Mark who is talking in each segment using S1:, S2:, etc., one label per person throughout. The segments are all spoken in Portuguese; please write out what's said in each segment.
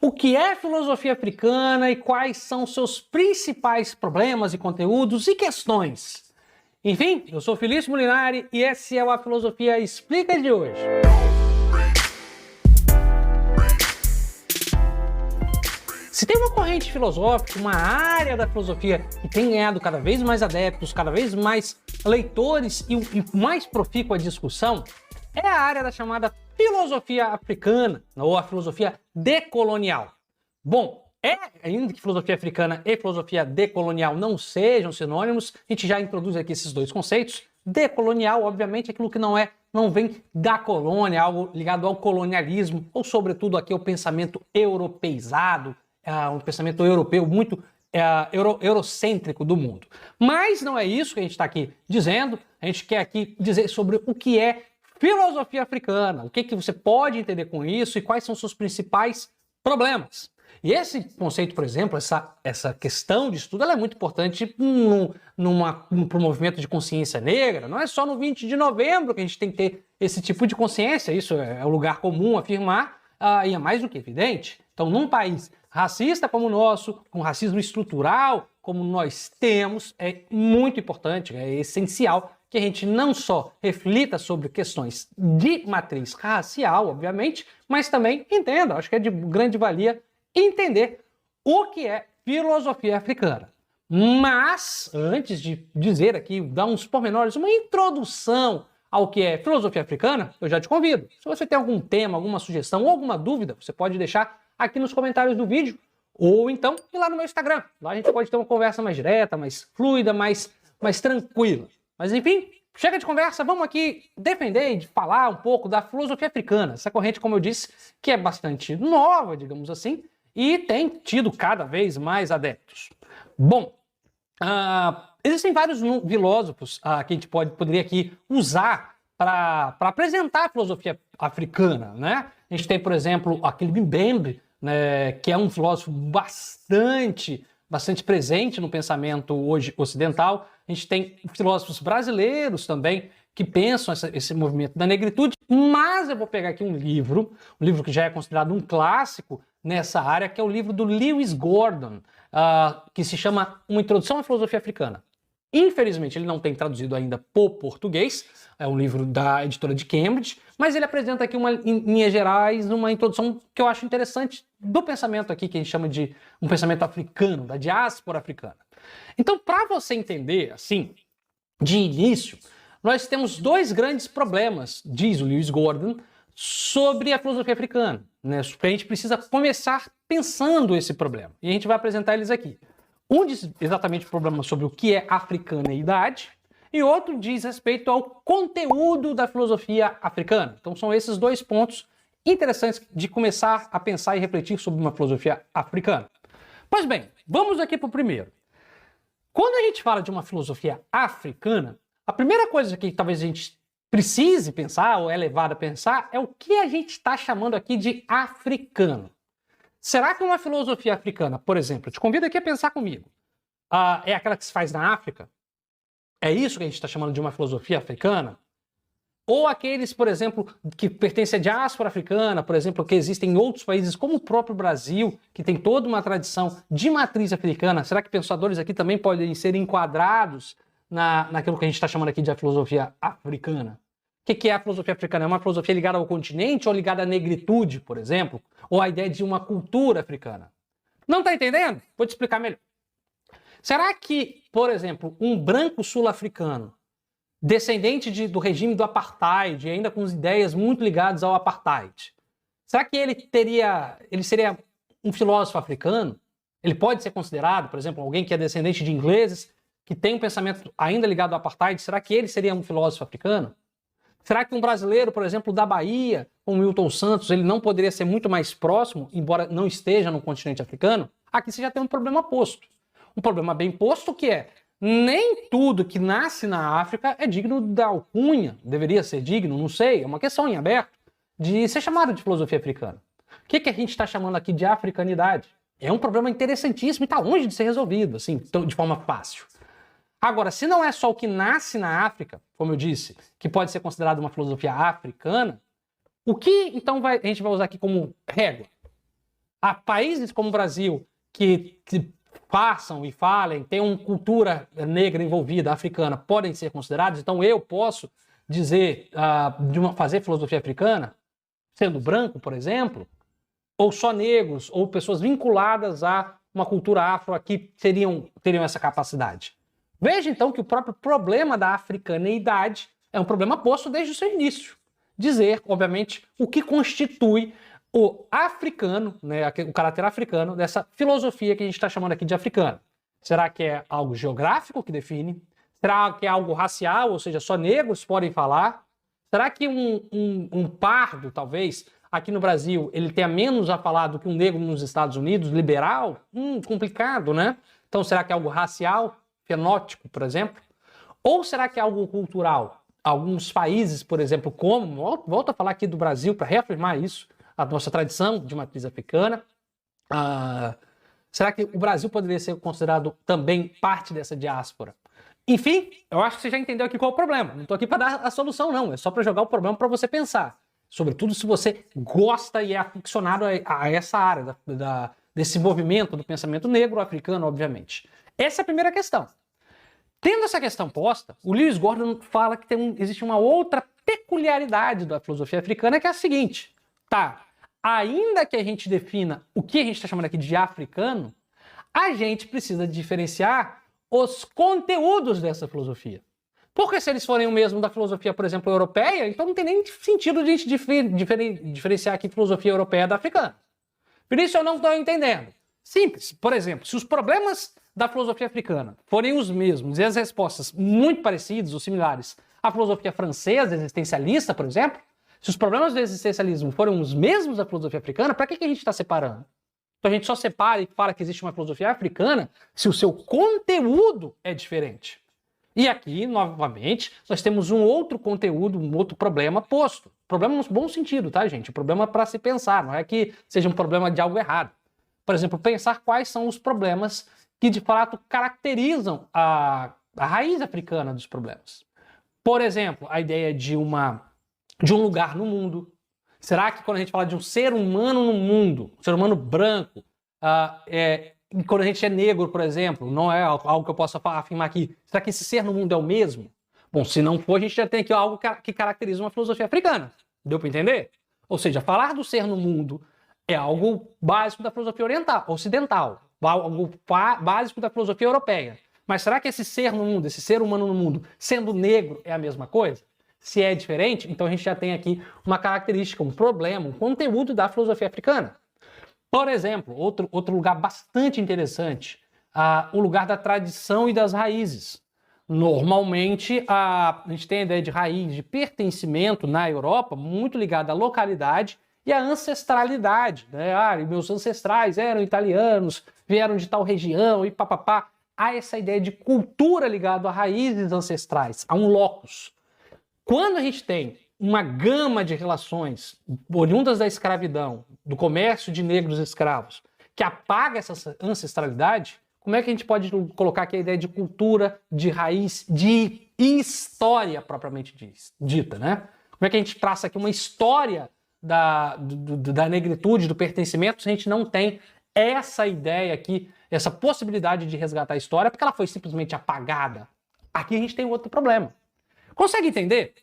S1: O que é filosofia africana e quais são seus principais problemas e conteúdos e questões? Enfim, eu sou Feliz Molinari e esse é o A Filosofia Explica de hoje. Se tem uma corrente filosófica, uma área da filosofia que tem ganhado cada vez mais adeptos, cada vez mais leitores e mais profícua a discussão, é a área da chamada filosofia africana, ou a filosofia decolonial. Bom, ainda que filosofia africana e filosofia decolonial não sejam sinônimos, a gente já introduz aqui esses dois conceitos. Decolonial, obviamente, é aquilo que não vem da colônia, algo ligado ao colonialismo, ou sobretudo aqui ao pensamento europeizado, um pensamento europeu muito eurocêntrico do mundo. Mas não é isso que a gente está aqui dizendo, a gente quer aqui dizer sobre o que é filosofia africana, o que você pode entender com isso e quais são os seus principais problemas. E esse conceito, por exemplo, essa questão de estudo, ela é muito importante para o movimento de consciência negra. Não é só no 20 de novembro que a gente tem que ter esse tipo de consciência, isso é o lugar comum afirmar, e é mais do que evidente. Então, num país racista como o nosso, com racismo estrutural como nós temos, é muito importante, é essencial que a gente não só reflita sobre questões de matriz racial, obviamente, mas também entenda, acho que é de grande valia entender o que é filosofia africana. Mas, antes de dizer aqui, dar uns pormenores, uma introdução ao que é filosofia africana, eu já te convido. Se você tem algum tema, alguma sugestão ou alguma dúvida, você pode deixar aqui nos comentários do vídeo, ou então ir lá no meu Instagram. Lá a gente pode ter uma conversa mais direta, mais fluida, mais tranquila. Mas enfim, chega de conversa, vamos aqui defender e falar um pouco da filosofia africana. Essa corrente, como eu disse, que é bastante nova, digamos assim, e tem tido cada vez mais adeptos. Bom, existem vários filósofos que a gente poderia aqui usar para apresentar a filosofia africana, né? A gente tem, por exemplo, aquele Mbembe, né, que é um filósofo bastante presente no pensamento hoje ocidental. A gente tem filósofos brasileiros também que pensam esse movimento da negritude, mas eu vou pegar aqui um livro que já é considerado um clássico nessa área, que é o livro do Lewis Gordon, que se chama Uma Introdução à Filosofia Africana. Infelizmente, ele não tem traduzido ainda para o português, é um livro da editora de Cambridge, mas ele apresenta aqui, em linhas gerais, uma introdução que eu acho interessante do pensamento aqui, que a gente chama de um pensamento africano, da diáspora africana. Então, para você entender, assim, de início, nós temos dois grandes problemas, diz o Lewis Gordon, sobre a filosofia africana, né? A gente precisa começar pensando esse problema, e a gente vai apresentar eles aqui. Um diz exatamente o problema sobre o que é africaneidade, e outro diz respeito ao conteúdo da filosofia africana. Então são esses dois pontos interessantes de começar a pensar e refletir sobre uma filosofia africana. Pois bem, vamos aqui para o primeiro. Quando a gente fala de uma filosofia africana, a primeira coisa que talvez a gente precise pensar, ou é levado a pensar, é o que a gente está chamando aqui de africano. Será que uma filosofia africana, por exemplo, eu te convido aqui a pensar comigo, é aquela que se faz na África? É isso que a gente está chamando de uma filosofia africana? Ou aqueles, por exemplo, que pertencem à diáspora africana, por exemplo, que existem em outros países, como o próprio Brasil, que tem toda uma tradição de matriz africana, será que pensadores aqui também podem ser enquadrados naquilo que a gente está chamando aqui de a filosofia africana? O que é a filosofia africana? É uma filosofia ligada ao continente ou ligada à negritude, por exemplo? Ou à ideia de uma cultura africana? Não está entendendo? Vou te explicar melhor. Será que, por exemplo, um branco sul-africano, descendente do regime do apartheid, ainda com ideias muito ligadas ao apartheid, será que ele seria um filósofo africano? Ele pode ser considerado, por exemplo, alguém que é descendente de ingleses, que tem um pensamento ainda ligado ao apartheid, será que ele seria um filósofo africano? Será que um brasileiro, por exemplo, da Bahia, como Milton Santos, ele não poderia ser muito mais próximo, embora não esteja no continente africano? Aqui você já tem um problema posto. Um problema bem posto que é, nem tudo que nasce na África é digno da alcunha, deveria ser digno, não sei, é uma questão em aberto, de ser chamado de filosofia africana. O que a gente está chamando aqui de africanidade? É um problema interessantíssimo e está longe de ser resolvido, assim, de forma fácil. Agora, se não é só o que nasce na África, como eu disse, que pode ser considerado uma filosofia africana, o que então a gente vai usar aqui como régua? Há países como o Brasil que façam e falem, tem uma cultura negra envolvida, africana, podem ser considerados. Então eu posso dizer, fazer filosofia africana, sendo branco, por exemplo, ou só negros, ou pessoas vinculadas a uma cultura afro aqui teriam essa capacidade. Veja então que o próprio problema da africaneidade é um problema posto desde o seu início. Dizer, obviamente, o que constitui o africano, né, o caráter africano dessa filosofia que a gente está chamando aqui de africano. Será que é algo geográfico que define? Será que é algo racial, ou seja, só negros podem falar? Será que um pardo, talvez, aqui no Brasil, ele tenha menos a falar do que um negro nos Estados Unidos, liberal? Complicado, né? Então, será que é algo racial, fenótipo, por exemplo? Ou será que é algo cultural? Alguns países, por exemplo, como, volto a falar aqui do Brasil para reafirmar isso, a nossa tradição de matriz africana. Será que o Brasil poderia ser considerado também parte dessa diáspora? Enfim, eu acho que você já entendeu aqui qual é o problema. Não estou aqui para dar a solução, não. É só para jogar o problema para você pensar. Sobretudo se você gosta e é aficionado a essa área desse movimento do pensamento negro africano, obviamente. Essa é a primeira questão. Tendo essa questão posta, o Lewis Gordon fala que existe uma outra peculiaridade da filosofia africana, que é a seguinte. Ainda que a gente defina o que a gente está chamando aqui de africano, a gente precisa diferenciar os conteúdos dessa filosofia. Porque se eles forem o mesmo da filosofia, por exemplo, europeia, então não tem nem sentido de a gente diferenciar aqui filosofia europeia da africana. Por isso eu não estou entendendo. Simples. Por exemplo, se os problemas da filosofia africana forem os mesmos e as respostas muito parecidas ou similares à filosofia francesa, existencialista, por exemplo, se os problemas do existencialismo forem os mesmos da filosofia africana, para que a gente está separando? Então a gente só separa e fala que existe uma filosofia africana se o seu conteúdo é diferente. E aqui, novamente, nós temos um outro conteúdo, um outro problema posto. Problema no bom sentido, tá, gente? O problema para se pensar, não é que seja um problema de algo errado. Por exemplo, pensar quais são os problemas que de fato caracterizam a raiz africana dos problemas. Por exemplo, a ideia de um lugar no mundo. Será que quando a gente fala de um ser humano no mundo, um ser humano branco, quando a gente é negro, por exemplo, não é algo que eu possa afirmar aqui, será que esse ser no mundo é o mesmo? Bom, se não for, a gente já tem aqui algo que caracteriza uma filosofia africana. Deu para entender? Ou seja, falar do ser no mundo é algo básico da filosofia ocidental, algo básico da filosofia europeia. Mas será que esse ser no mundo, esse ser humano no mundo, sendo negro, é a mesma coisa? Se é diferente, então a gente já tem aqui uma característica, um problema, um conteúdo da filosofia africana. Por exemplo, outro lugar bastante interessante, o lugar da tradição e das raízes. Normalmente, a gente tem a ideia de raiz, de pertencimento na Europa, muito ligada à localidade e à ancestralidade. Né? Meus ancestrais eram italianos, vieram de tal região e papapá. Há essa ideia de cultura ligada a raízes ancestrais, a um locus. Quando a gente tem uma gama de relações oriundas da escravidão, do comércio de negros escravos, que apaga essa ancestralidade, como é que a gente pode colocar aqui a ideia de cultura, de raiz, de história propriamente dita, né? Como é que a gente traça aqui uma história da negritude, do pertencimento, se a gente não tem essa ideia aqui, essa possibilidade de resgatar a história, porque ela foi simplesmente apagada? Aqui a gente tem outro problema. Consegue entender?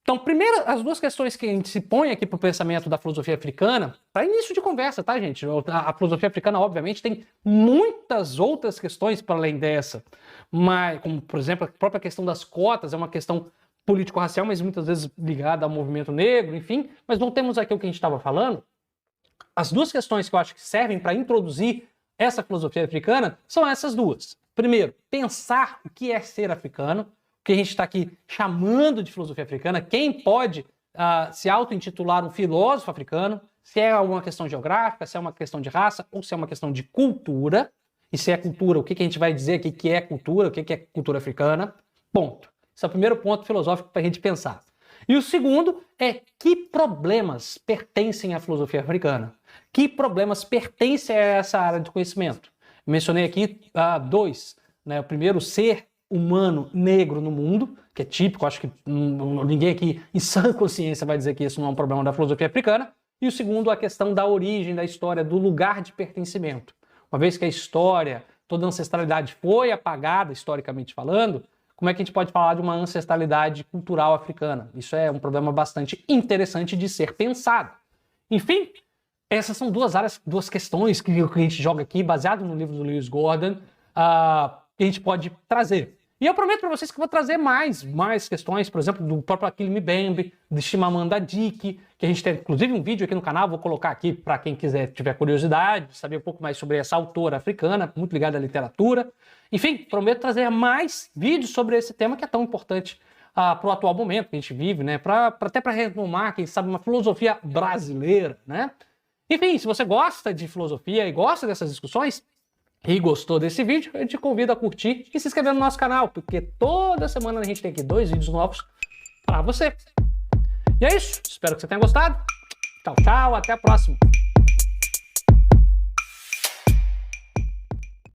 S1: Então, primeiro, as duas questões que a gente se põe aqui para o pensamento da filosofia africana, para início de conversa, tá, gente? A filosofia africana, obviamente, tem muitas outras questões para além dessa, mas, como, por exemplo, a própria questão das cotas é uma questão político-racial, mas muitas vezes ligada ao movimento negro, enfim. Mas voltemos aqui ao que a gente estava falando. As duas questões que eu acho que servem para introduzir essa filosofia africana são essas duas. Primeiro, pensar o que é ser africano, que a gente está aqui chamando de filosofia africana, quem pode se auto-intitular um filósofo africano, se é alguma questão geográfica, se é uma questão de raça, ou se é uma questão de cultura, e se é cultura, o que a gente vai dizer aqui que é cultura, o que é cultura africana, ponto. Esse é o primeiro ponto filosófico para a gente pensar. E o segundo é que problemas pertencem à filosofia africana? Que problemas pertencem a essa área de conhecimento? Eu mencionei aqui dois, né? O primeiro, ser humano negro no mundo, que é típico, acho que ninguém aqui em sã consciência vai dizer que isso não é um problema da filosofia africana. E o segundo, a questão da origem da história, do lugar de pertencimento. Uma vez que a história, toda a ancestralidade foi apagada, historicamente falando, como é que a gente pode falar de uma ancestralidade cultural africana? Isso é um problema bastante interessante de ser pensado. Enfim, essas são duas questões que a gente joga aqui, baseado no livro do Lewis Gordon, que a gente pode trazer. E eu prometo para vocês que vou trazer mais questões, por exemplo, do próprio Achille Mbembe, de Chimamanda Adichie, que a gente tem inclusive um vídeo aqui no canal, vou colocar aqui para quem tiver curiosidade, saber um pouco mais sobre essa autora africana, muito ligada à literatura. Enfim, prometo trazer mais vídeos sobre esse tema que é tão importante para o atual momento que a gente vive, né? Até para retomar, quem sabe, uma filosofia brasileira, né? Enfim, se você gosta de filosofia e gosta dessas discussões, e gostou desse vídeo, eu te convido a curtir e se inscrever no nosso canal, porque toda semana a gente tem aqui 2 vídeos novos para você. E é isso, espero que você tenha gostado. Tchau, tchau, até a próxima.